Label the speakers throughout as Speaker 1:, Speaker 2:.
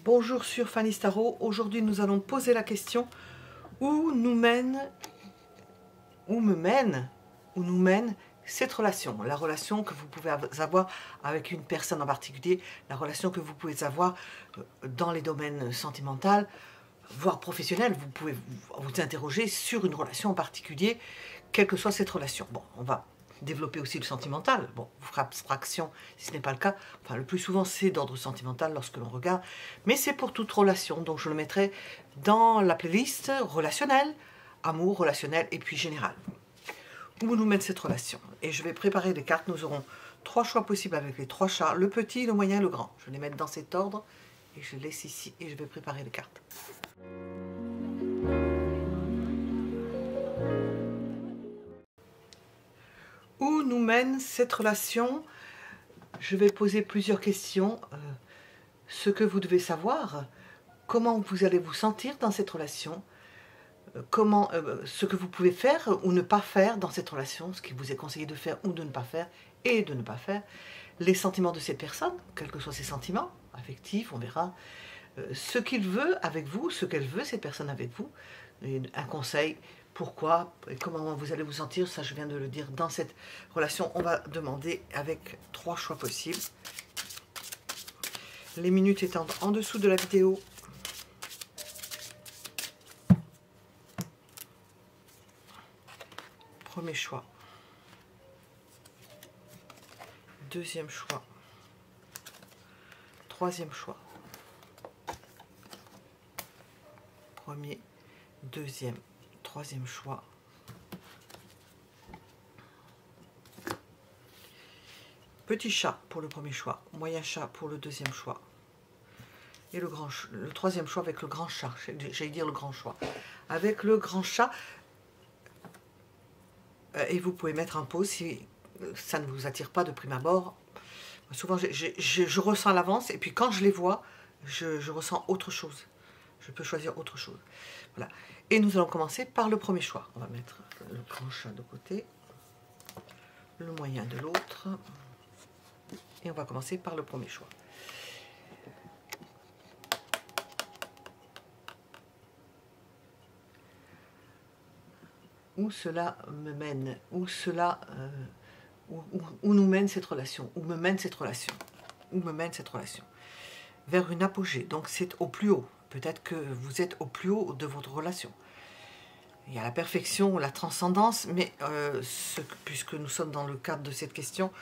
Speaker 1: Bonjour sur Fanny Starot. Aujourd'hui nous allons poser la question où nous mène cette relation, la relation que vous pouvez avoir avec une personne en particulier, la relation que vous pouvez avoir dans les domaines sentimentaux, voire professionnels. Vous pouvez vous interroger sur une relation en particulier, quelle que soit cette relation. Bon, on va développer aussi le sentimental. Bon, vous ferez abstraction si ce n'est pas le cas. Enfin, le plus souvent, c'est d'ordre sentimental lorsque l'on regarde. Mais c'est pour toute relation. Donc, je le mettrai dans la playlist relationnel, amour, relationnel et puis général. Où nous mène cette relation? Et je vais préparer les cartes. Nous aurons 3 choix possibles avec les 3 chats. Le petit, le moyen et le grand. Je vais les mettre dans cet ordre. Et je laisse ici et je vais préparer les cartes. Où nous mène cette relation? Je vais poser plusieurs questions. Ce que vous devez savoir, comment vous allez vous sentir dans cette relation, ce que vous pouvez faire ou ne pas faire dans cette relation, ce qui vous est conseillé de faire ou de ne pas faire et de ne pas faire, les sentiments de cette personne, quels que soient ses sentiments, affectifs, on verra, ce qu'il veut avec vous, ce qu'elle veut, cette personne avec vous, un conseil, pourquoi et comment vous allez vous sentir, ça je viens de le dire dans cette relation. On va demander avec 3 choix possibles. Les minutes étant en dessous de la vidéo. Premier choix. Deuxième choix. Troisième choix. Premier, deuxième, troisième choix. Petit chat pour le premier choix, moyen chat pour le deuxième choix. Et le troisième choix avec le grand chat, j'allais dire le grand choix. Avec le grand chat, et vous pouvez mettre en pause si ça ne vous attire pas de prime abord. Souvent, je ressens l'avance, et puis quand je les vois, je ressens autre chose. Je peux choisir autre chose. Voilà. Et nous allons commencer par le premier choix. On va mettre le grand chat de côté, le moyen de l'autre. Et on va commencer par le premier choix. Où cela me mène? Où nous mène cette relation? Où me mène cette relation? Où me mène cette relation? Vers une apogée. Donc c'est au plus haut. Peut-être que vous êtes au plus haut de votre relation. Il y a la perfection, la transcendance, mais puisque nous sommes dans le cadre de cette question,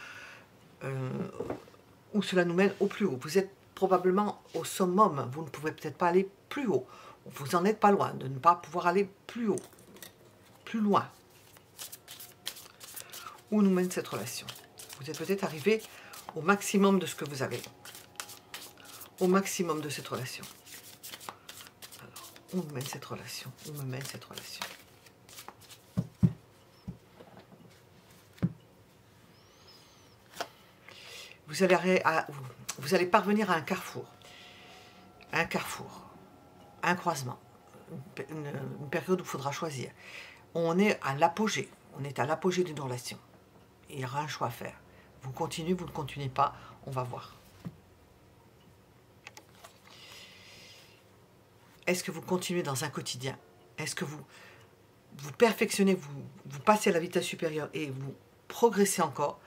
Speaker 1: où cela nous mène au plus haut. Vous êtes probablement au summum, vous ne pouvez peut-être pas aller plus haut. Vous n'en êtes pas loin de ne pas pouvoir aller plus haut, plus loin. Où nous mène cette relation? Vous êtes peut-être arrivé au maximum de ce que vous avez, au maximum de cette relation. Alors, où me mène cette relation? Où me mène cette relation? Vous allez parvenir à un carrefour, un croisement, une période où il faudra choisir. On est à l'apogée, d'une relation. Il y aura un choix à faire. Vous continuez, vous ne continuez pas, on va voir. Est-ce que vous continuez dans un quotidien? Est-ce que vous perfectionnez, vous passez à la vitesse supérieure et vous progressez encore?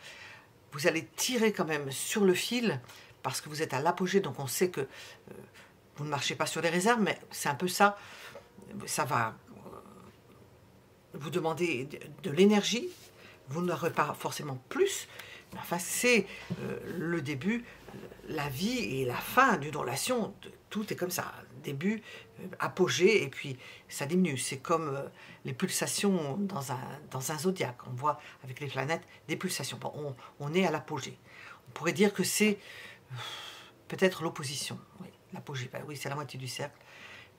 Speaker 1: Vous allez tirer quand même sur le fil parce que vous êtes à l'apogée, donc on sait que vous ne marchez pas sur les réserves, mais c'est un peu ça. Ça va vous demander de l'énergie, vous n'aurez pas forcément plus, mais enfin c'est le début, la vie et la fin d'une relation, tout est comme ça, début, apogée, et puis ça diminue. C'est comme les pulsations dans un zodiaque, on voit avec les planètes des pulsations. Bon, on est à l'apogée. On pourrait dire que c'est peut-être l'opposition, oui, l'apogée, ben oui, c'est la moitié du cercle.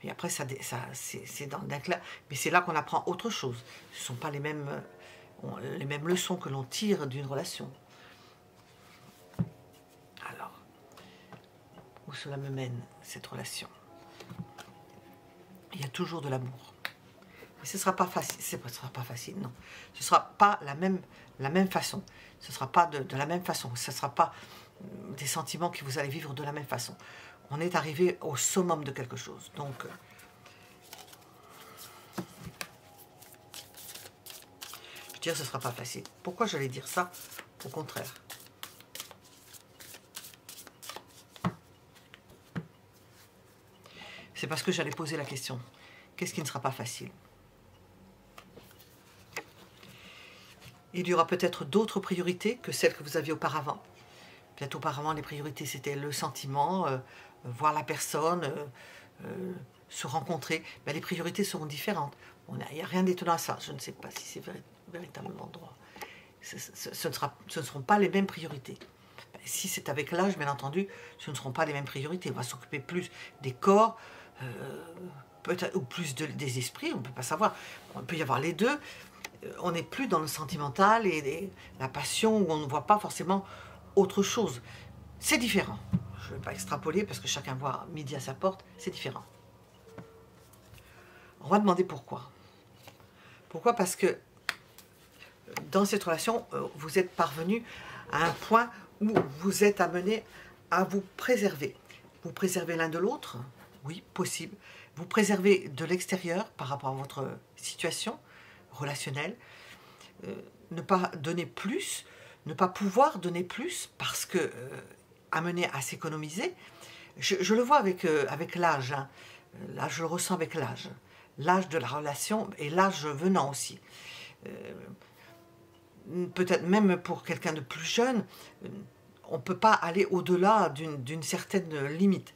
Speaker 1: Et après, c'est dans le déclin, mais c'est là qu'on apprend autre chose. Ce ne sont pas les mêmes leçons que l'on tire d'une relation. Alors, où cela me mène, cette relation? Il y a toujours de l'amour. Mais ce ne sera pas facile, sera pas facile, non. Ce ne sera pas la même façon. Ce ne sera pas de la même façon. Ce ne sera pas des sentiments que vous allez vivre de la même façon. On est arrivé au summum de quelque chose. Donc, je veux dire, ce ne sera pas facile. Pourquoi j'allais dire ça? Au contraire. C'est parce que j'allais poser la question. Qu'est-ce qui ne sera pas facile? Il y aura peut-être d'autres priorités que celles que vous aviez auparavant. Peut-être auparavant, les priorités, c'était le sentiment, voir la personne, se rencontrer. Mais les priorités seront différentes. Il n'y a rien d'étonnant à ça. Je ne sais pas si c'est véritablement droit. Ce ne seront pas les mêmes priorités. Si c'est avec l'âge, bien entendu, ce ne seront pas les mêmes priorités. On va s'occuper plus des corps, peut-être, ou plus des esprits, on ne peut pas savoir. On peut y avoir les deux. On n'est plus dans le sentimental et la passion où on ne voit pas forcément autre chose. C'est différent. Je ne vais pas extrapoler parce que chacun voit midi à sa porte, c'est différent. On va demander pourquoi. Pourquoi? Parce que dans cette relation, vous êtes parvenu à un point où vous êtes amené à vous préserver. Vous préservez l'un de l'autre, oui, possible. Vous préservez de l'extérieur par rapport à votre situation relationnelle. Ne pas donner plus, ne pas pouvoir donner plus parce que amené à s'économiser. Je le vois avec l'âge. Hein. Là, je le ressens avec l'âge. L'âge de la relation et l'âge venant aussi. Peut-être même pour quelqu'un de plus jeune, on ne peut pas aller au-delà d'une certaine limite.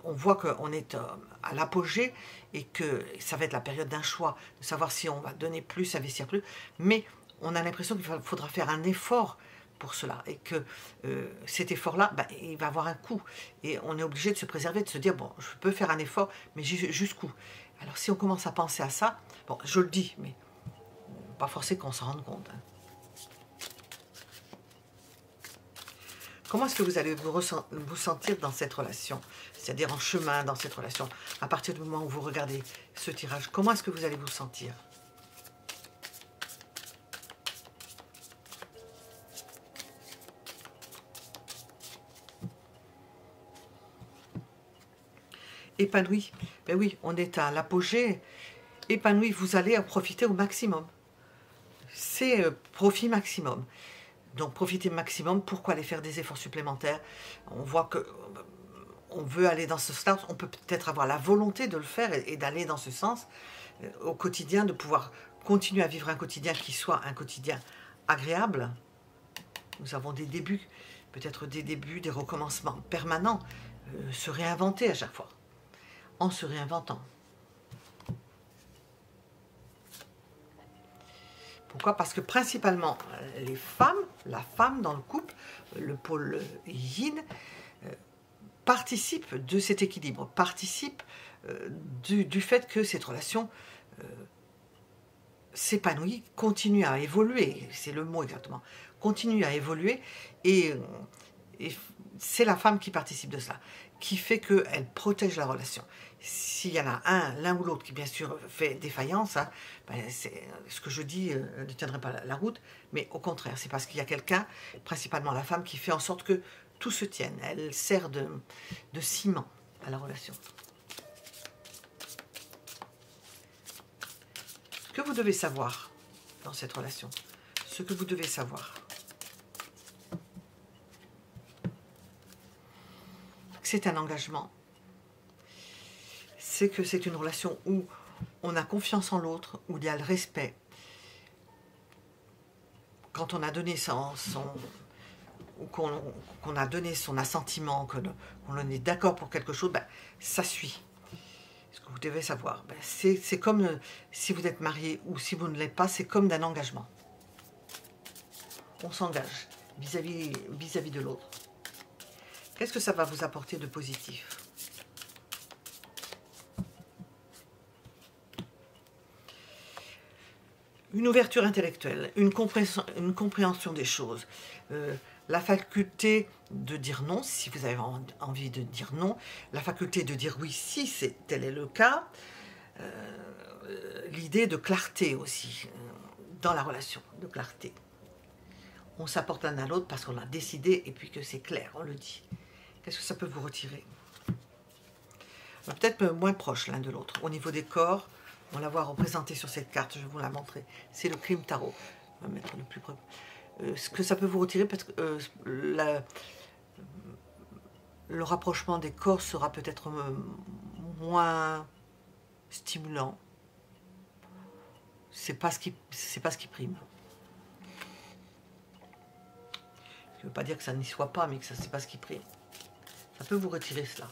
Speaker 1: On voit qu'on est à l'apogée et que ça va être la période d'un choix, de savoir si on va donner plus, investir plus, mais on a l'impression qu'il faudra faire un effort pour cela et que cet effort-là, ben, il va avoir un coût et on est obligé de se préserver, de se dire, bon, je peux faire un effort, mais jusqu'où? Alors si on commence à penser à ça, bon, je le dis, mais pas forcé qu'on s'en rende compte. Hein. Comment est-ce que vous allez vous sentir dans cette relation? C'est-à-dire en chemin dans cette relation. À partir du moment où vous regardez ce tirage, comment est-ce que vous allez vous sentir? Épanoui. Ben oui, on est à l'apogée. Épanoui, vous allez en profiter au maximum. C'est profit maximum. Donc profiter maximum, pourquoi aller faire des efforts supplémentaires? On voit que on veut aller dans ce sens, on peut peut-être avoir la volonté de le faire et d'aller dans ce sens au quotidien, de pouvoir continuer à vivre un quotidien qui soit un quotidien agréable. Nous avons des débuts, peut-être des débuts, des recommencements permanents, se réinventer à chaque fois, en se réinventant. Pourquoi? Parce que principalement, les femmes, la femme dans le couple, le pôle yin, participe de cet équilibre, participe du fait que cette relation s'épanouit, continue à évoluer, c'est le mot exactement, continue à évoluer, et c'est la femme qui participe de cela, qui fait qu'elle protège la relation. S'il y en a l'un ou l'autre qui bien sûr fait défaillance, hein, ben ce que je dis ne tiendrait pas la route, mais au contraire, c'est parce qu'il y a quelqu'un, principalement la femme, qui fait en sorte que tout se tienne. Elle sert de ciment à la relation. Ce que vous devez savoir dans cette relation, ce que vous devez savoir, c'est un engagement. C'est que c'est une relation où on a confiance en l'autre, où il y a le respect. Quand on a donné qu'on a donné son assentiment, qu'on est d'accord pour quelque chose, ben, ça suit. Ce que vous devez savoir, ben, c'est comme si vous êtes marié ou si vous ne l'êtes pas, c'est comme d'un engagement. On s'engage vis-à-vis de l'autre. Qu'est-ce que ça va vous apporter de positif? Une ouverture intellectuelle, une compréhension des choses, la faculté de dire non, si vous avez envie de dire non, la faculté de dire oui, si tel est le cas, l'idée de clarté aussi, dans la relation, de clarté. On s'apporte l'un à l'autre parce qu'on a décidé et puis que c'est clair, on le dit. Qu'est-ce que ça peut vous retirer? peut-être moins proches l'un de l'autre. Au niveau des corps, on va la voir représentée sur cette carte, je vais vous la montrer. C'est le crime tarot. On va mettre le plus près. Ce que ça peut vous retirer, parce que le rapprochement des corps sera peut-être moins stimulant. C'est pas ce qui prime. Je ne veux pas dire que ça n'y soit pas, mais que ça c'est pas ce qui prime. Ça peut vous retirer cela.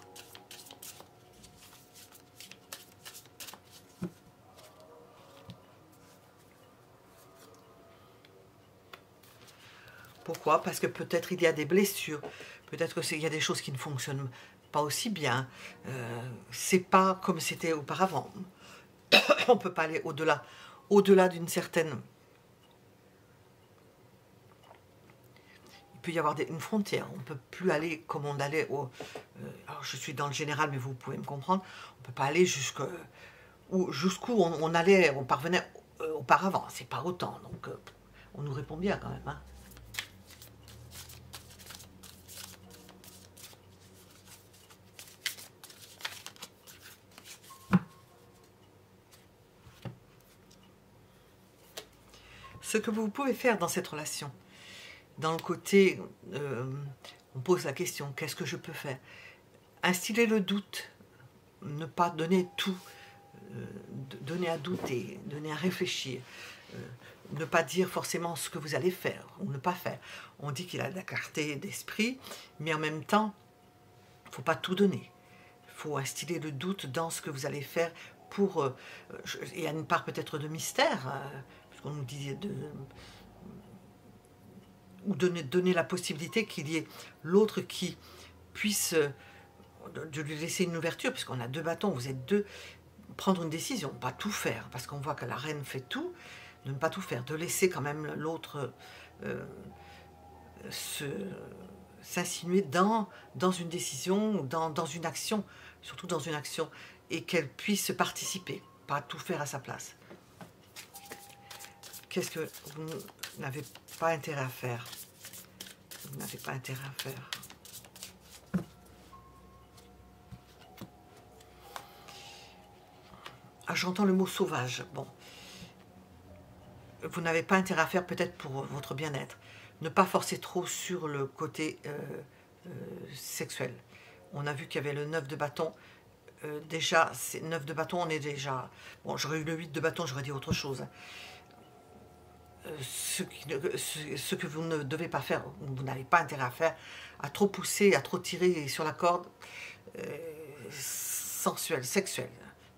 Speaker 1: Pourquoi? Parce que peut-être il y a des blessures, peut-être qu'il y a des choses qui ne fonctionnent pas aussi bien. C'est pas comme c'était auparavant. On ne peut pas aller au-delà d'une certaine... Il peut y avoir une frontière, on ne peut plus aller comme on allait au... alors je suis dans le général, mais vous pouvez me comprendre, on ne peut pas aller jusqu'où on allait, on parvenait auparavant, c'est pas autant, donc on nous répond bien quand même, hein. Ce que vous pouvez faire dans cette relation, dans le côté, on pose la question, qu'est-ce que je peux faire? Instiller le doute, ne pas donner tout, donner à douter, donner à réfléchir, ne pas dire forcément ce que vous allez faire ou ne pas faire. On dit qu'il a de la clarté d'esprit, mais en même temps, il ne faut pas tout donner. Il faut instiller le doute dans ce que vous allez faire pour... il y a une part peut-être de mystère, puisqu'on nous dit ou donner la possibilité qu'il y ait l'autre qui puisse de lui laisser une ouverture, puisqu'on a 2 bâtons, vous êtes 2, prendre une décision, pas tout faire, parce qu'on voit que la reine fait tout, de ne pas tout faire, de laisser quand même l'autre s'insinuer dans une décision, dans une action, surtout dans une action, et qu'elle puisse participer, pas tout faire à sa place. Qu'est-ce que vous n'avez pas intérêt à faire? Vous n'avez pas intérêt à faire. Ah, j'entends le mot sauvage. Bon. Vous n'avez pas intérêt à faire peut-être pour votre bien-être. Ne pas forcer trop sur le côté sexuel. On a vu qu'il y avait le 9 de bâton. Déjà, 9 de bâton, on est déjà... Bon, j'aurais eu le 8 de bâton, j'aurais dit autre chose. Ce que vous ne devez pas faire, vous n'avez pas intérêt à faire, à trop pousser, à trop tirer sur la corde, sensuelle, sexuelle,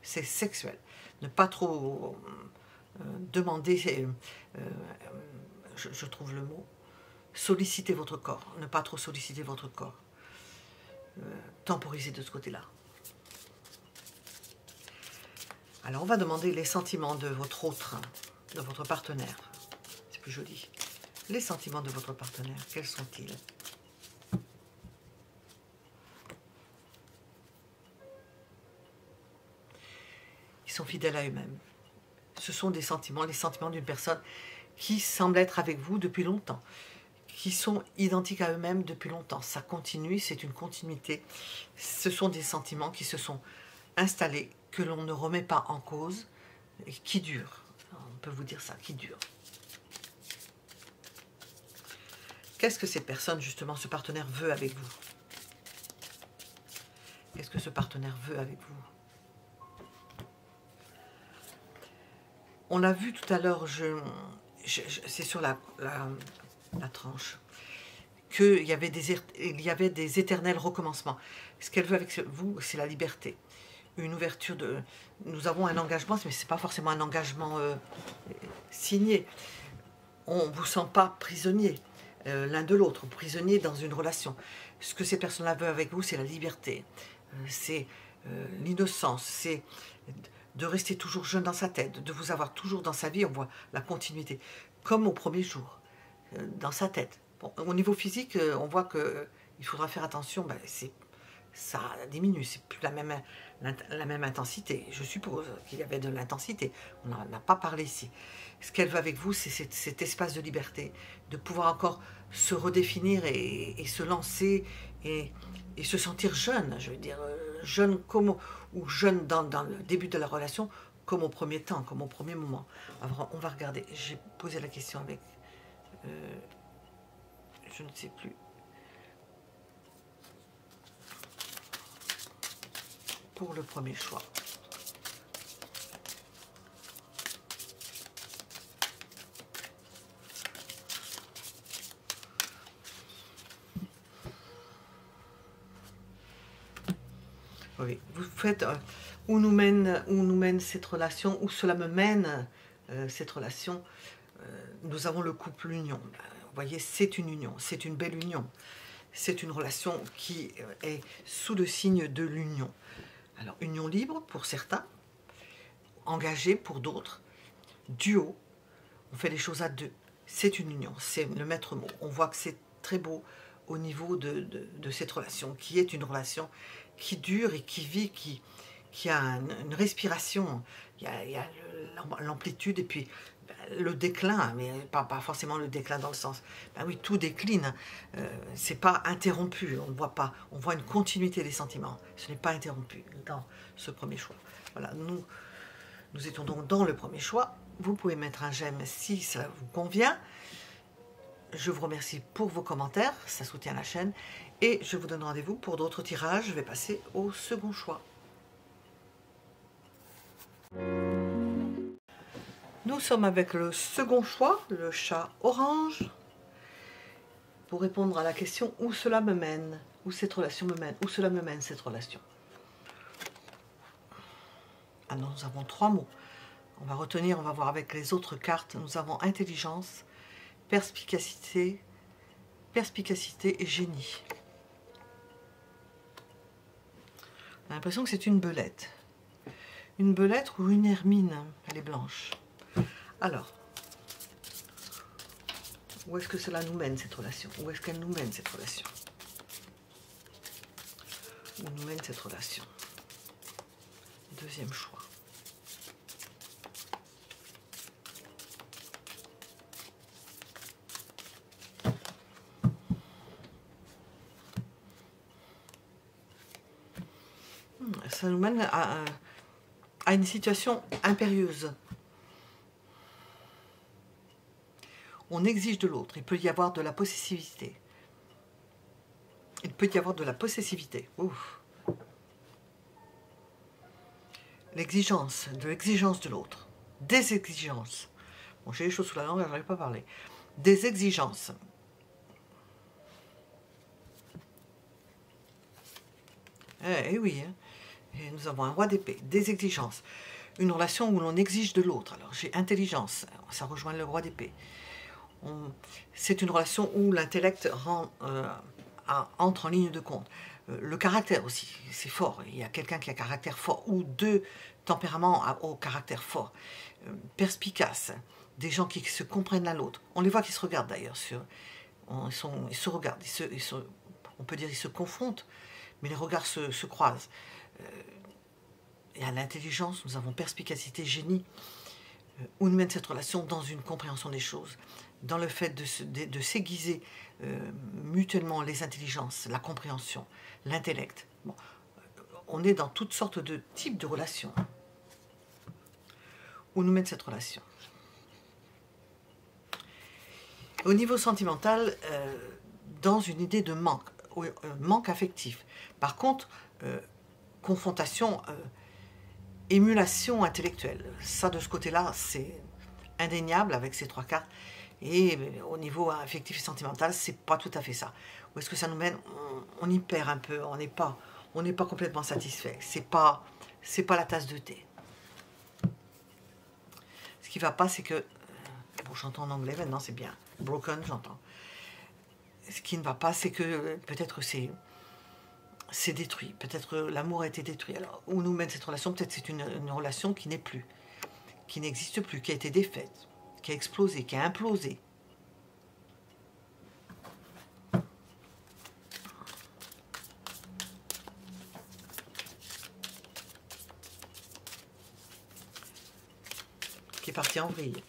Speaker 1: c'est sexuel. Ne pas trop demander, je trouve le mot, solliciter votre corps, ne pas trop solliciter votre corps, temporiser de ce côté-là. Alors on va demander les sentiments de votre autre, de votre partenaire. Plus joli. Les sentiments de votre partenaire, quels sont-ils? Ils sont fidèles à eux-mêmes. Ce sont des sentiments, les sentiments d'une personne qui semble être avec vous depuis longtemps, qui sont identiques à eux-mêmes depuis longtemps. Ça continue, c'est une continuité. Ce sont des sentiments qui se sont installés, que l'on ne remet pas en cause, et qui durent. On peut vous dire ça, qui durent. Qu'est-ce que cette personne, justement, ce partenaire veut avec vous? Qu'est-ce que ce partenaire veut avec vous? On l'a vu tout à l'heure, c'est sur la tranche, qu'il y avait des éternels recommencements. Ce qu'elle veut avec vous, c'est la liberté. Une ouverture de... Nous avons un engagement, mais ce n'est pas forcément un engagement signé. On ne vous sent pas prisonnier. L'un de l'autre, prisonnier dans une relation. Ce que ces personnes-là veulent avec vous, c'est la liberté, c'est l'innocence, c'est de rester toujours jeune dans sa tête, de vous avoir toujours dans sa vie, on voit la continuité, comme au premier jour, dans sa tête. Bon, au niveau physique, on voit qu'il faudra faire attention, ben, ça diminue, c'est plus la même intensité. Je suppose qu'il y avait de l'intensité, on n'en a pas parlé ici. Ce qu'elle veut avec vous, c'est cet espace de liberté, de pouvoir encore se redéfinir et se lancer et se sentir jeune, je veux dire, jeune ou jeune dans le début de la relation, comme au premier temps, comme au premier moment. Alors, on va regarder. J'ai posé la question avec... je ne sais plus. Pour le premier choix. Oui, vous faites où nous mène cette relation, où cela me mène cette relation. Nous avons le couple l'union. Vous voyez, c'est une union, c'est une belle union. C'est une relation qui est sous le signe de l'union. Alors, union libre pour certains, engagée pour d'autres, duo, on fait les choses à deux. C'est une union, c'est le maître mot. On voit que c'est très beau au niveau de cette relation, qui est une relation qui dure et qui vit, qui a une respiration. Il y a l'amplitude et puis le déclin, mais pas forcément le déclin dans le sens, ben oui, tout décline, c'est pas interrompu, on ne voit pas, on voit une continuité des sentiments, ce n'est pas interrompu dans ce premier choix. Voilà, nous étions donc dans le premier choix. Vous pouvez mettre un j'aime si ça vous convient. Je vous remercie pour vos commentaires, ça soutient la chaîne, et je vous donne rendez-vous pour d'autres tirages. Je vais passer au second choix. Nous sommes avec le second choix, le chat orange, pour répondre à la question où cela me mène, où cette relation me mène, où cela me mène cette relation. Alors nous avons 3 mots. On va retenir, on va voir avec les autres cartes. Nous avons intelligence, perspicacité et génie. On a l'impression que c'est une belette. Une belette ou une hermine, elle est blanche. Alors, où est-ce que cela nous mène cette relation? Où est-ce qu'elle nous mène cette relation? Où nous mène cette relation? Deuxième choix. Ça nous mène à une situation impérieuse. On exige de l'autre. Il peut y avoir de la possessivité. Il peut y avoir de la possessivité. Ouf. L'exigence, de l'exigence de l'autre. Des exigences. Bon, j'ai les choses sous la langue, je n'arrive pas à parler. Des exigences. Eh oui, hein. Et nous avons un roi d'épée, des exigences. Une relation où l'on exige de l'autre. Alors j'ai intelligence, ça rejoint le roi d'épée. C'est une relation où l'intellect entre en ligne de compte. Le caractère aussi, c'est fort. Il y a quelqu'un qui a un caractère fort, ou deux tempéraments au caractère fort. Perspicace, des gens qui se comprennent l'un l'autre. On les voit qui se regardent d'ailleurs. Ils se regardent, on peut dire ils se confrontent, mais les regards se croisent. Et à l'intelligence, nous avons perspicacité, génie. Où nous mène cette relation? Dans une compréhension des choses, dans le fait de s'aiguiser mutuellement les intelligences, la compréhension, l'intellect. Bon, on est dans toutes sortes de types de relations. Où nous mène cette relation? Au niveau sentimental, dans une idée de manque, manque affectif. Par contre, confrontation, émulation intellectuelle. Ça, de ce côté-là, c'est indéniable avec ces 3 cartes. Et au niveau affectif et sentimental, c'est pas tout à fait ça. Où est-ce que ça nous mène? On y perd un peu, on n'est pas complètement satisfait. C'est pas la tasse de thé. Ce qui va pas, c'est que... Bon, j'entends en anglais maintenant, c'est bien. Broken, j'entends. Ce qui ne va pas, c'est que peut-être c'est détruit. Peut-être l'amour a été détruit. Alors, où nous mène cette relation? Peut-être c'est une relation qui n'est plus, qui n'existe plus, qui a été défaite, qui a explosé, qui a implosé. Qui est parti en vrille.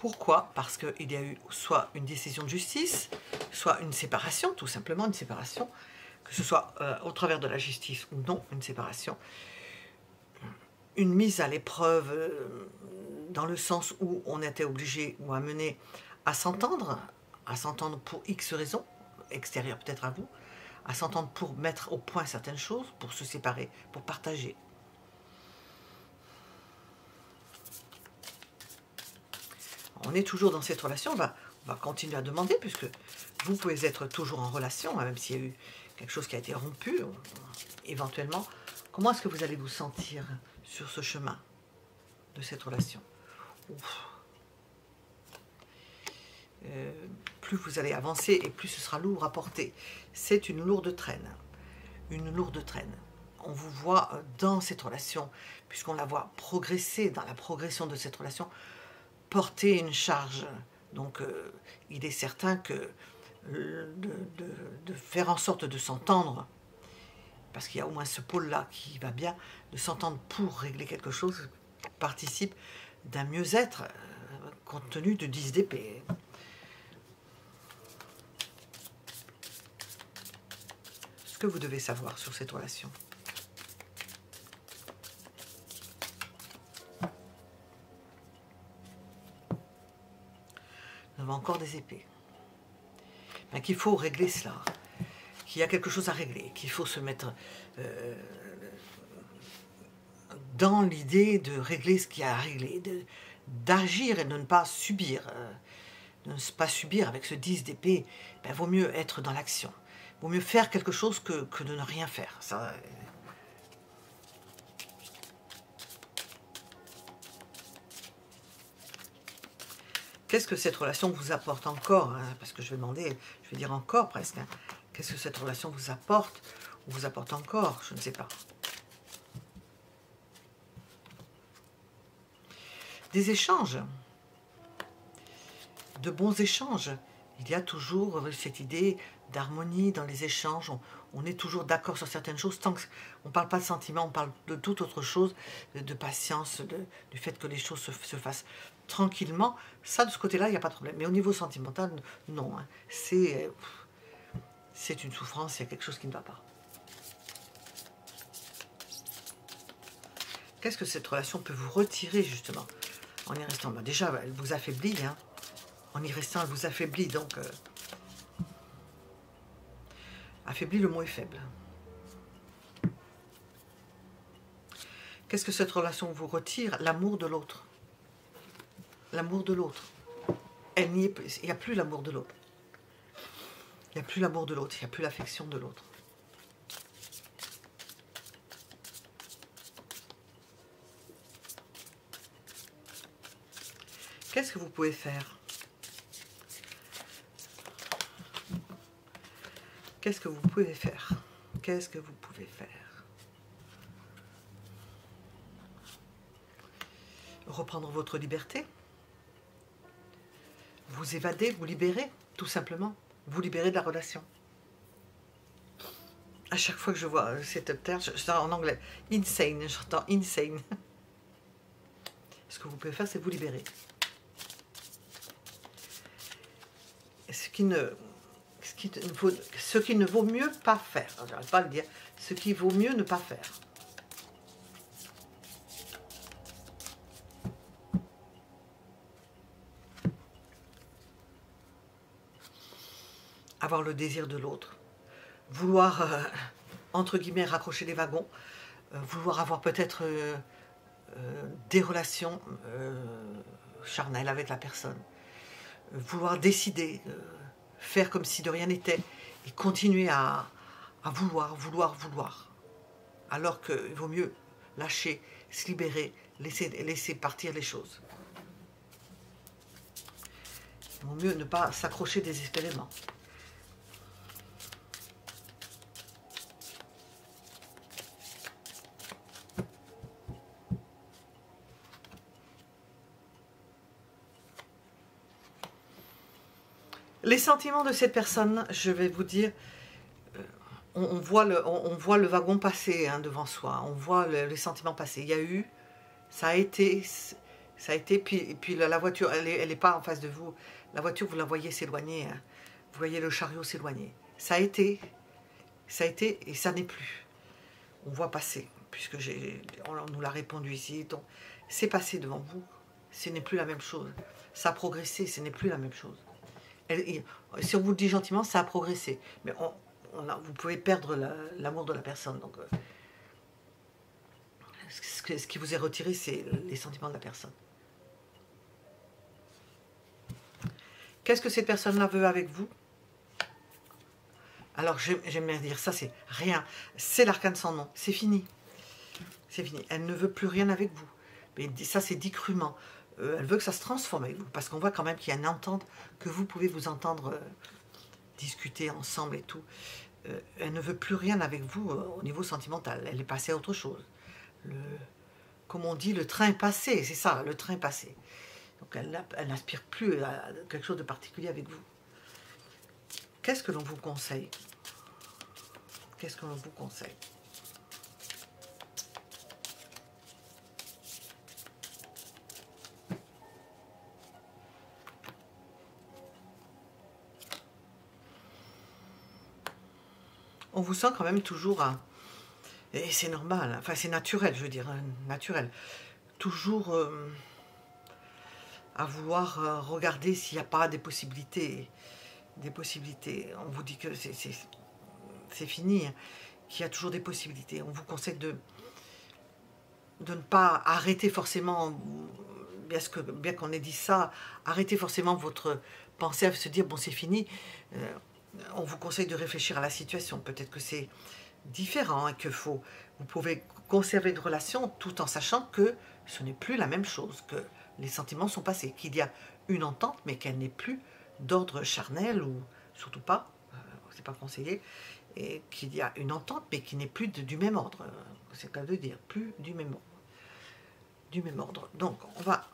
Speaker 1: Pourquoi? Parce qu'il y a eu soit une décision de justice, soit une séparation, tout simplement une séparation, que ce soit au travers de la justice ou non, une séparation. Une mise à l'épreuve dans le sens où on était obligé ou amené à s'entendre pour X raisons, extérieures peut-être à vous, à s'entendre pour mettre au point certaines choses, pour se séparer, pour partager. On est toujours dans cette relation, on va continuer à demander, puisque vous pouvez être toujours en relation, même s'il y a eu quelque chose qui a été rompu, éventuellement. Comment est-ce que vous allez vous sentir sur ce chemin de cette relation? Plus vous allez avancer et plus ce sera lourd à porter. C'est une lourde traîne. Une lourde traîne. On vous voit dans cette relation, puisqu'on la voit progresser, dans la progression de cette relation, porter une charge. Donc il est certain que de faire en sorte de s'entendre, parce qu'il y a au moins ce pôle-là qui va bien, de s'entendre pour régler quelque chose, participe d'un mieux-être compte tenu de 10 d'épée. Ce que vous devez savoir sur cette relation. Nous avons encore des épées. Ben, qu'il faut régler cela, qu'il y a quelque chose à régler, qu'il faut se mettre dans l'idée de régler ce qu'il y a à régler, d'agir et de ne pas subir. De ne pas subir avec ce 10 d'épée, ben, vaut mieux être dans l'action. Vaut mieux faire quelque chose que de ne rien faire. Ça, qu'est-ce que cette relation vous apporte encore, hein, parce que je vais demander, je vais dire encore presque, hein, qu'est-ce que cette relation vous apporte, ou vous apporte encore, je ne sais pas. Des échanges, de bons échanges. Il y a toujours cette idée d'harmonie dans les échanges, on est toujours d'accord sur certaines choses, tant qu'on ne parle pas de sentiments, on parle de toute autre chose, de patience, du fait que les choses se fassent tranquillement. Ça, de ce côté-là, il n'y a pas de problème. Mais au niveau sentimental, non. Hein. C'est une souffrance, il y a quelque chose qui ne va pas. Qu'est-ce que cette relation peut vous retirer, justement, en y restant? Ben, déjà, elle vous affaiblit, hein. En y restant, elle vous affaiblit, donc... affaibli, le mot est faible. Qu'est-ce que cette relation vous retire? L'amour de l'autre. L'amour de l'autre. Il n'y a plus l'amour de l'autre. Il n'y a plus l'amour de l'autre, il n'y a plus l'affection de l'autre. Qu'est-ce que vous pouvez faire? Qu'est-ce que vous pouvez faire? Qu'est-ce que vous pouvez faire? Reprendre votre liberté? Vous évader, vous libérer, tout simplement. Vous libérer de la relation. À chaque fois que je vois cette terre, en anglais, insane, j'entends insane. Ce que vous pouvez faire, c'est vous libérer. Ce qui ne vaut mieux pas faire. Je n'arrête pas de le dire. Ce qui vaut mieux ne pas faire. Avoir le désir de l'autre. Vouloir, entre guillemets, raccrocher les wagons. Vouloir avoir peut-être des relations charnelles avec la personne. Vouloir décider, faire comme si de rien n'était, et continuer à vouloir. Alors qu'il vaut mieux lâcher, se libérer, laisser partir les choses. Il vaut mieux ne pas s'accrocher désespérément. Les sentiments de cette personne, je vais vous dire, on voit le wagon passer, hein, devant soi, on voit les sentiments passer. Il y a eu, ça a été, Ça a été, puis la voiture, elle est pas en face de vous. La voiture, vous la voyez s'éloigner. Hein. Vous voyez le chariot s'éloigner. Ça a été et ça n'est plus. On voit passer, puisque on nous l'a répondu ici. Donc, c'est passé devant vous. Ce n'est plus la même chose. Ça a progressé, ce n'est plus la même chose. Si on vous le dit gentiment, ça a progressé. Mais vous pouvez perdre l'amour de la personne. Donc, ce qui vous est retiré, c'est les sentiments de la personne. Qu'est-ce que cette personne-là veut avec vous? Alors, j'aime bien dire ça, c'est rien. C'est l'arcane sans nom. C'est fini. C'est fini. Elle ne veut plus rien avec vous. Mais ça, c'est dit crûment. Elle veut que ça se transforme avec vous. Parce qu'on voit quand même qu'il y a une entente, que vous pouvez vous entendre discuter ensemble et tout. Elle ne veut plus rien avec vous au niveau sentimental. Elle est passée à autre chose. Comme on dit, le train est passé. C'est ça, le train est passé. Donc, elle n'aspire plus à quelque chose de particulier avec vous. Qu'est-ce que l'on vous conseille? Qu'est-ce que l'on vous conseille? On vous sent quand même toujours, et c'est normal, enfin c'est naturel, je veux dire, naturel, toujours à vouloir regarder s'il n'y a pas des possibilités. On vous dit que c'est fini, qu'il y a toujours des possibilités. On vous conseille de ne pas arrêter forcément, bien qu'on ait dit ça, arrêter forcément votre pensée à se dire, bon c'est fini. On vous conseille de réfléchir à la situation. Peut-être que c'est différent, hein, vous pouvez conserver une relation tout en sachant que ce n'est plus la même chose, que les sentiments sont passés, qu'il y a une entente, mais qu'elle n'est plus d'ordre charnel, ou surtout pas, c'est pas conseillé, et qu'il y a une entente, mais qui n'est plus du même ordre. C'est le cas de dire, plus du même ordre. Du même ordre. Donc, on va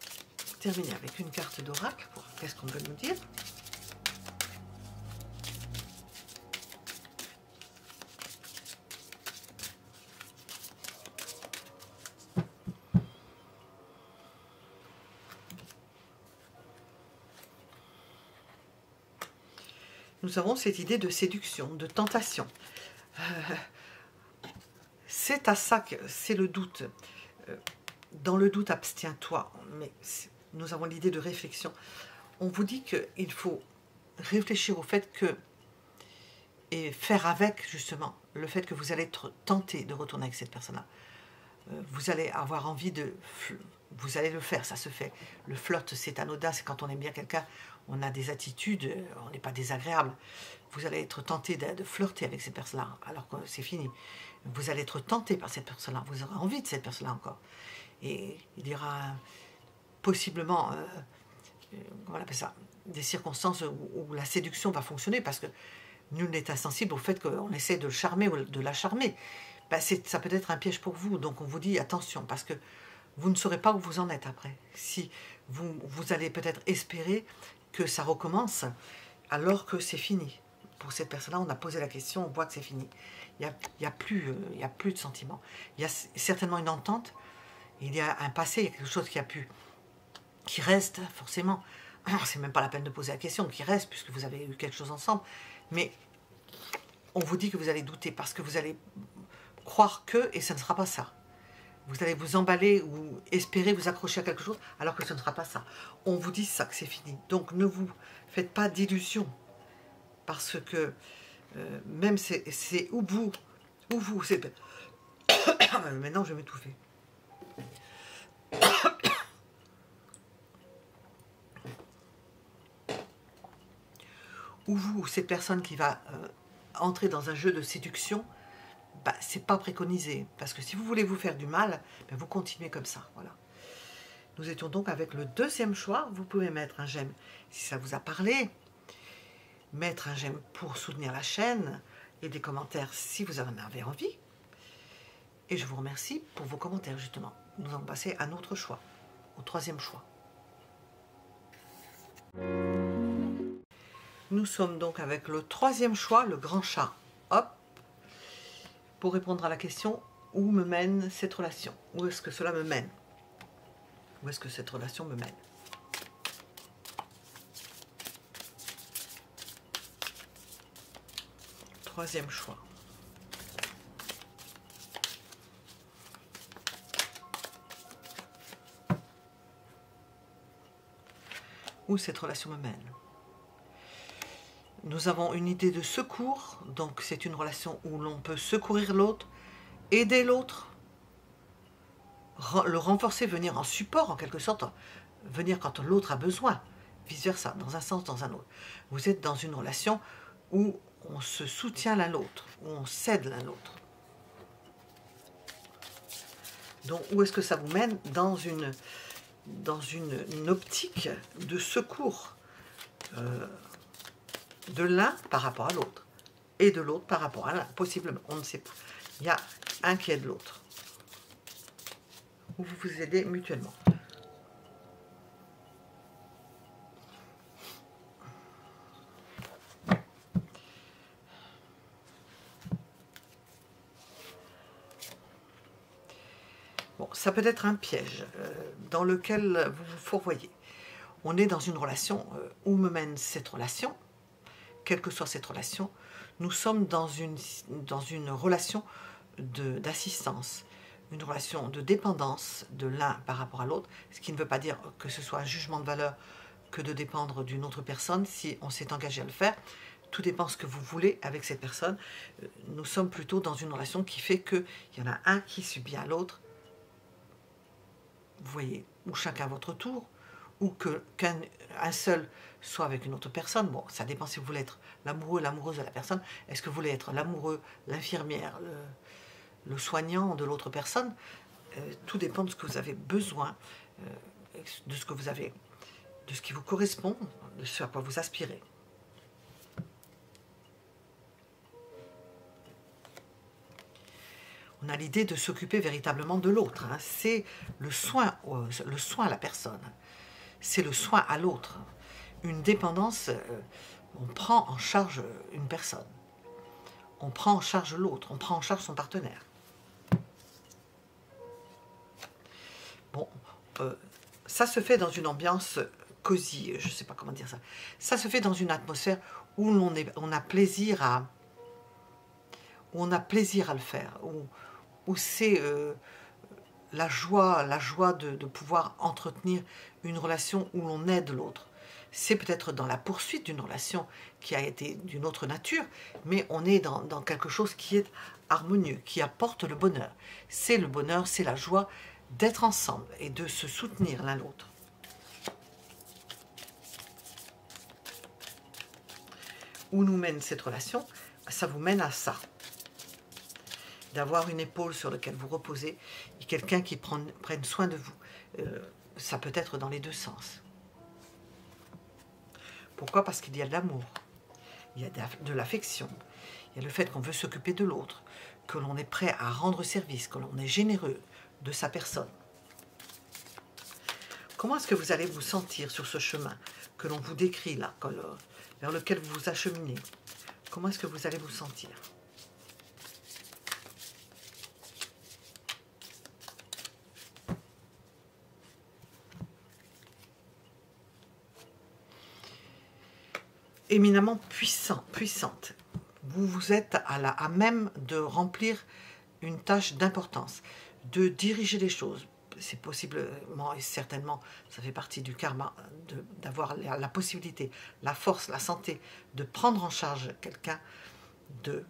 Speaker 1: terminer avec une carte d'oracle. Qu'est-ce qu'on veut nous dire? Nous avons cette idée de séduction, de tentation. C'est à ça que c'est le doute. Dans le doute, abstiens-toi. Mais nous avons l'idée de réflexion. On vous dit qu'il faut réfléchir au fait que, et faire avec, justement, le fait que vous allez être tenté de retourner avec cette personne-là. Vous allez avoir envie de... Vous allez le faire, ça se fait. Le flirt, c'est anodin, c'est quand on aime bien quelqu'un, on a des attitudes, on n'est pas désagréable. Vous allez être tenté de flirter avec cette personne-là, alors que c'est fini. Vous allez être tenté par cette personne-là, vous aurez envie de cette personne-là encore. Et il y aura possiblement, comment on appelle ça, des circonstances où la séduction va fonctionner, parce que nul n'est insensible au fait qu'on essaie de le charmer ou de la charmer. Ben ça peut être un piège pour vous, donc on vous dit attention, parce que vous ne saurez pas où vous en êtes après. Si vous allez peut-être espérer que ça recommence, alors que c'est fini. Pour cette personne-là, on a posé la question, on voit que c'est fini. Il n'y a plus de sentiments. Il y a certainement une entente, il y a un passé, il y a quelque chose qui reste, forcément. Alors, c'est même pas la peine de poser la question, qui reste, puisque vous avez eu quelque chose ensemble. Mais on vous dit que vous allez douter, parce que vous allez croire que, et ça ne sera pas ça. Vous allez vous emballer ou espérer vous accrocher à quelque chose, alors que ce ne sera pas ça. On vous dit ça, que c'est fini. Donc ne vous faites pas d'illusions, parce que même c'est où vous, c'est... Maintenant je vais m'étouffer. Ou vous, cette personne qui va entrer dans un jeu de séduction, bah, c'est pas préconisé. Parce que si vous voulez vous faire du mal, bah, vous continuez comme ça. Voilà. Nous étions donc avec le deuxième choix. Vous pouvez mettre un j'aime si ça vous a parlé, mettre un j'aime pour soutenir la chaîne et des commentaires si vous en avez envie. Et je vous remercie pour vos commentaires, justement. Nous allons passer à notre choix, au troisième choix. Nous sommes donc avec le troisième choix, le grand chat. Hop, pour répondre à la question, où me mène cette relation? Où est-ce que cela me mène? Où est-ce que cette relation me mène? Troisième choix. Où cette relation me mène? Nous avons une idée de secours, donc c'est une relation où l'on peut secourir l'autre, aider l'autre, le renforcer, venir en support en quelque sorte, venir quand l'autre a besoin, vice-versa, dans un sens, dans un autre. Vous êtes dans une relation où on se soutient l'un l'autre, où on s'aide l'un l'autre. Donc où est-ce que ça vous mène? Dans une optique de secours de l'un par rapport à l'autre, et de l'autre par rapport à l'un, possiblement, on ne sait pas. Il y a un qui aide l'autre, où vous vous aidez mutuellement. Bon, ça peut être un piège dans lequel vous vous fourvoyez. On est dans une relation, où me mène cette relation? Quelle que soit cette relation, nous sommes dans une relation d'assistance, une relation de dépendance de l'un par rapport à l'autre, ce qui ne veut pas dire que ce soit un jugement de valeur que de dépendre d'une autre personne si on s'est engagé à le faire. Tout dépend de ce que vous voulez avec cette personne. Nous sommes plutôt dans une relation qui fait qu'il y en a un qui subit à l'autre, vous voyez, ou chacun à votre tour, ou qu'un seul soit avec une autre personne. Bon, ça dépend si vous voulez être l'amoureux, l'amoureuse de la personne. Est-ce que vous voulez être l'amoureux, l'infirmière, le soignant de l'autre personne? Tout dépend de ce que vous avez besoin, de ce que vous avez, de ce qui vous correspond, de ce à quoi vous aspirez. On a l'idée de s'occuper véritablement de l'autre. Hein. C'est le soin à la personne. C'est le soin à l'autre. Une dépendance, on prend en charge une personne. On prend en charge l'autre. On prend en charge son partenaire. Bon, ça se fait dans une ambiance cosy, je ne sais pas comment dire ça. Ça se fait dans une atmosphère où on a plaisir à le faire, où c'est la joie de pouvoir entretenir une relation où l'on aide l'autre. C'est peut-être dans la poursuite d'une relation qui a été d'une autre nature, mais on est dans quelque chose qui est harmonieux, qui apporte le bonheur. C'est le bonheur, c'est la joie d'être ensemble et de se soutenir l'un l'autre. Où nous mène cette relation? Ça vous mène à ça. D'avoir une épaule sur laquelle vous reposez et quelqu'un qui prenne soin de vous. Ça peut être dans les deux sens. Pourquoi? Parce qu'il y a de l'amour, il y a de l'affection, il y a le fait qu'on veut s'occuper de l'autre, que l'on est prêt à rendre service, que l'on est généreux de sa personne. Comment est-ce que vous allez vous sentir sur ce chemin que l'on vous décrit là, vers lequel vous vous acheminez? Comment est-ce que vous allez vous sentir? Éminemment puissante. Vous êtes à même de remplir une tâche d'importance, de diriger les choses. C'est possiblement et certainement, ça fait partie du karma, d'avoir la possibilité, la force, la santé, de prendre en charge quelqu'un, de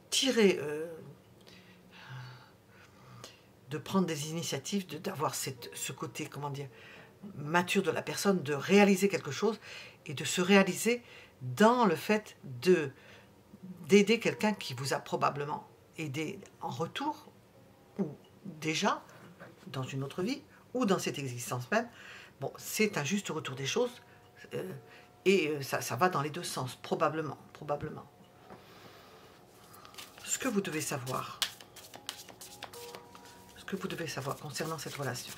Speaker 1: tirer, de prendre des initiatives, d'avoir ce côté, comment dire, mature de la personne, de réaliser quelque chose et de se réaliser dans le fait d'aider quelqu'un qui vous a probablement aidé en retour, ou déjà dans une autre vie, ou dans cette existence même. Bon, c'est un juste retour des choses, et ça va dans les deux sens, probablement. Ce que vous devez savoir concernant cette relation.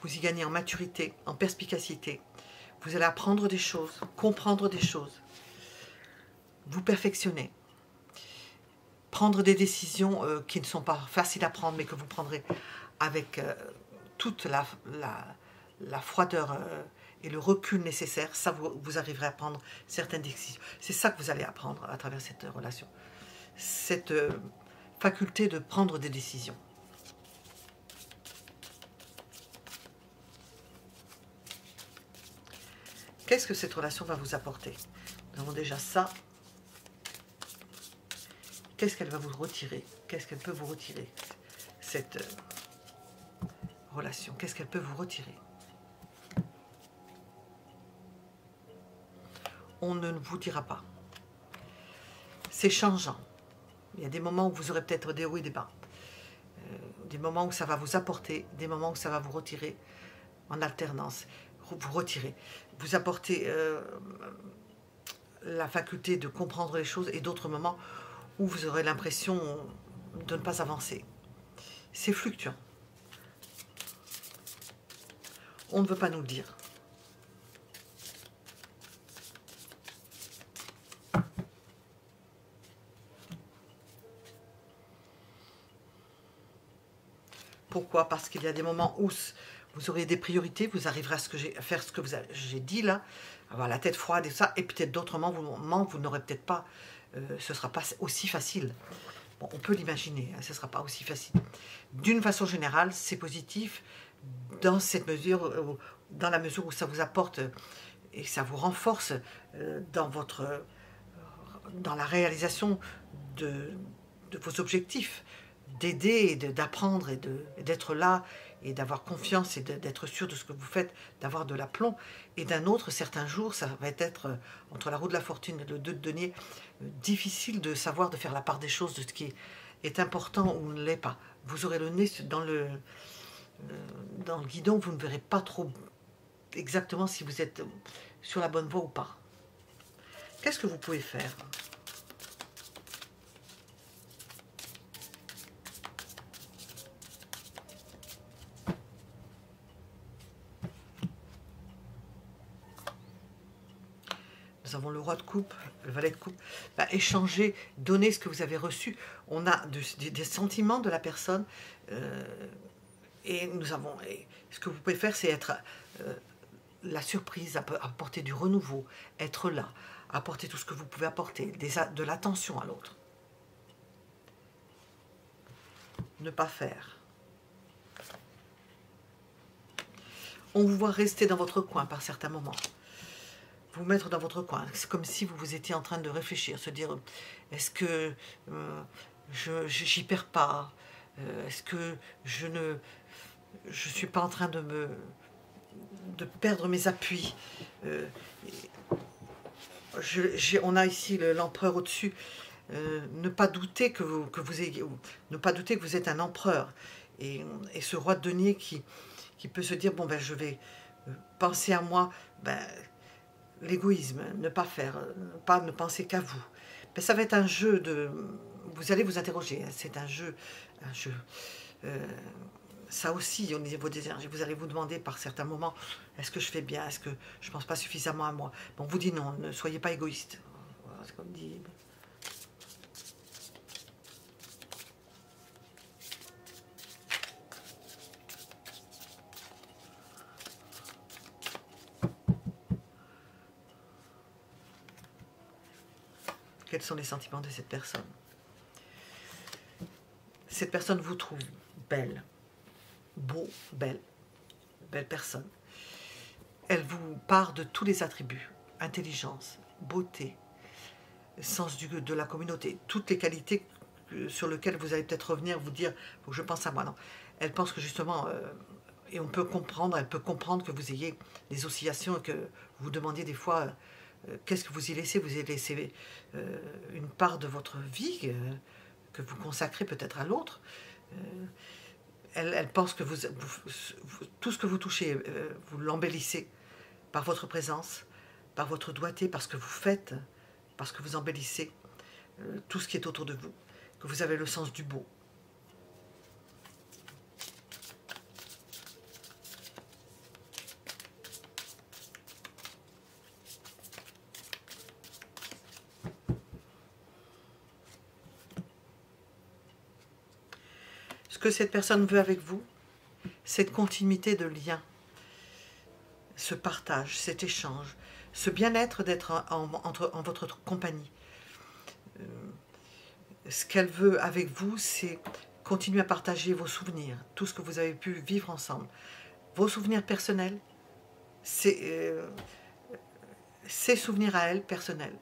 Speaker 1: Vous y gagnez en maturité, en perspicacité. Vous allez apprendre des choses, comprendre des choses, vous perfectionner, prendre des décisions qui ne sont pas faciles à prendre, mais que vous prendrez avec toute la froideur et le recul nécessaire. Ça, vous arriverez à prendre certaines décisions. C'est ça que vous allez apprendre à travers cette relation. Cette faculté de prendre des décisions. Qu'est-ce que cette relation va vous apporter? Nous avons déjà ça. Qu'est-ce qu'elle va vous retirer? Qu'est-ce qu'elle peut vous retirer, cette relation? Qu'est-ce qu'elle peut vous retirer? On ne vous dira pas. C'est changeant. Il y a des moments où vous aurez peut-être des hauts et des bas. Des moments où ça va vous apporter, des moments où ça va vous retirer en alternance. Vous retirer. Vous apporter la faculté de comprendre les choses et d'autres moments où vous aurez l'impression de ne pas avancer. C'est fluctuant. On ne veut pas nous le dire. Pourquoi? Parce qu'il y a des moments où vous aurez des priorités, vous arriverez à faire ce que j'ai dit là, avoir la tête froide et ça, et peut-être d'autres moments, vous n'aurez peut-être pas, ce ne sera pas aussi facile. Bon, on peut l'imaginer, hein, ce ne sera pas aussi facile. D'une façon générale, c'est positif dans cette mesure, dans la mesure où ça vous apporte et ça vous renforce dans la réalisation de vos objectifs, d'aider et d'apprendre et d'être là et d'avoir confiance et d'être sûr de ce que vous faites, d'avoir de l'aplomb. Et d'un autre, certains jours, ça va être entre la roue de la fortune et le 2 de denier, difficile de savoir, de faire la part des choses, de ce qui est important ou ne l'est pas. Vous aurez le nez dans le guidon, vous ne verrez pas trop exactement si vous êtes sur la bonne voie ou pas. Qu'est-ce que vous pouvez faire ? Nous avons le roi de coupe, le valet de coupe. Bah, échanger, donner ce que vous avez reçu. On a des sentiments de la personne. Et ce que vous pouvez faire, c'est être la surprise, apporter du renouveau, être là, apporter tout ce que vous pouvez apporter, de l'attention à l'autre. Ne pas faire. On vous voit rester dans votre coin par certains moments. Vous mettre dans votre coin. C'est comme si vous étiez en train de réfléchir, se dire, est-ce que j'y perds pas? Est-ce que je suis pas en train de perdre mes appuis? On a ici l'empereur au-dessus. Ne pas douter que ne pas douter que vous êtes un empereur. Et ce roi de denier qui peut se dire, bon ben je vais penser à moi, ben l'égoïsme, ne pas faire, ne penser qu'à vous. Mais ça va être un jeu de... Vous allez vous interroger, hein, c'est un jeu. Ça aussi, au niveau des énergies, vous allez vous demander par certains moments, est-ce que je fais bien, est-ce que je ne pense pas suffisamment à moi? Bon, on vous dit non, ne soyez pas égoïste. Voilà, c'est comme dit... Quels sont les sentiments de cette personne? Cette personne vous trouve belle, beau, belle personne. Elle vous part de tous les attributs, intelligence, beauté, sens de la communauté, toutes les qualités sur lesquelles vous allez peut-être revenir, vous dire, faut que je pense à moi. Non, elle pense que justement, et on peut comprendre, elle peut comprendre que vous ayez des oscillations et que vous demandiez des fois... Qu'est-ce que vous y laissez? Vous y laissez une part de votre vie que vous consacrez peut-être à l'autre. Elle pense que tout ce que vous touchez, vous l'embellissez par votre présence, par votre doigté, par ce que vous faites, parce que vous embellissez tout ce qui est autour de vous, que vous avez le sens du beau. Ce que cette personne veut avec vous, cette continuité de lien, ce partage, cet échange, ce bien-être d'être en votre compagnie. Ce qu'elle veut avec vous, c'est continuer à partager vos souvenirs, tout ce que vous avez pu vivre ensemble. Vos souvenirs personnels, ses souvenirs à elle personnels.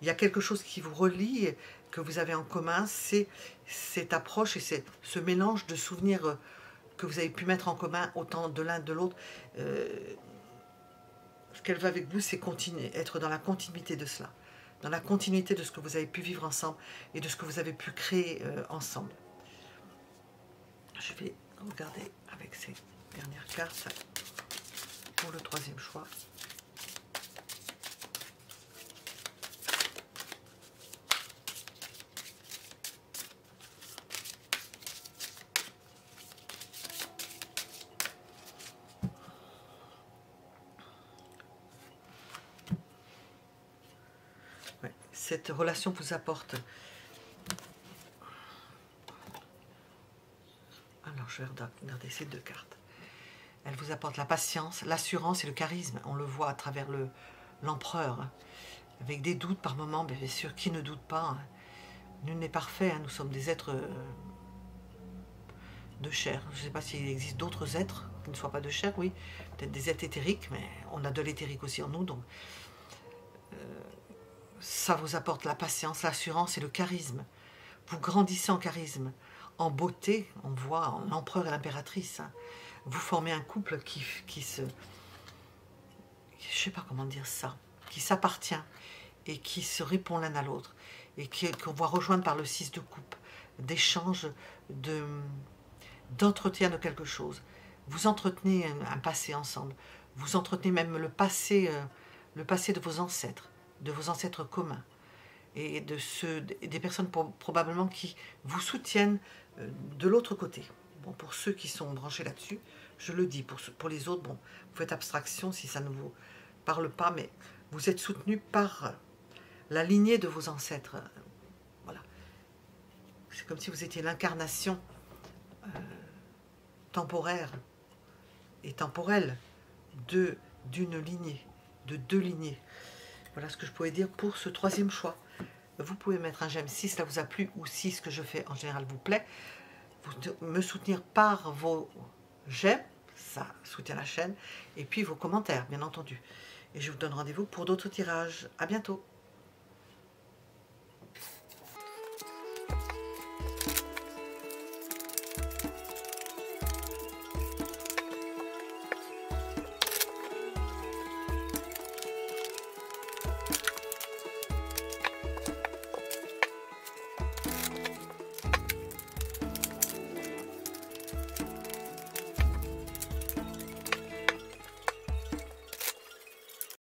Speaker 1: Il y a quelque chose qui vous relie, que vous avez en commun, c'est cette approche et ce mélange de souvenirs que vous avez pu mettre en commun, autant de l'un de l'autre. Ce qu'elle veut avec vous, c'est continuer, être dans la continuité de cela, dans la continuité de ce que vous avez pu vivre ensemble et de ce que vous avez pu créer ensemble. Je vais regarder avec ces dernières cartes pour le troisième choix. Ouais, cette relation vous apporte... Alors, je vais regarder ces deux cartes. Elle vous apporte la patience, l'assurance et le charisme. On le voit à travers l'empereur. Avec des doutes par moments, bien sûr, qui ne doute pas. Nul n'est parfait, nous sommes des êtres de chair. Je ne sais pas s'il existe d'autres êtres qui ne soient pas de chair, oui. Peut-être des êtres éthériques, mais on a de l'éthérique aussi en nous, donc... ça vous apporte la patience, l'assurance et le charisme. Vous grandissez en charisme, en beauté, on voit l'empereur et l'impératrice. Vous formez un couple qui se... je sais pas comment dire ça, qui s'appartient et qui se répond l'un à l'autre et qu'on va rejoindre par le 6 de coupe, d'échange, d'entretien de quelque chose. Vous entretenez un passé ensemble, vous entretenez même le passé de vos ancêtres communs et des personnes probablement qui vous soutiennent de l'autre côté. Bon, pour ceux qui sont branchés là-dessus, je le dis. Pour les autres, bon, vous faites abstraction si ça ne vous parle pas, mais vous êtes soutenu par la lignée de vos ancêtres. Voilà. C'est comme si vous étiez l'incarnation temporaire et temporelle d'une lignée, de deux lignées. Voilà ce que je pouvais dire pour ce troisième choix. Vous pouvez mettre un j'aime si cela vous a plu ou si ce que je fais en général vous plaît. Vous me soutenir par vos j'aime, ça soutient la chaîne, et puis vos commentaires, bien entendu. Et je vous donne rendez-vous pour d'autres tirages. À bientôt.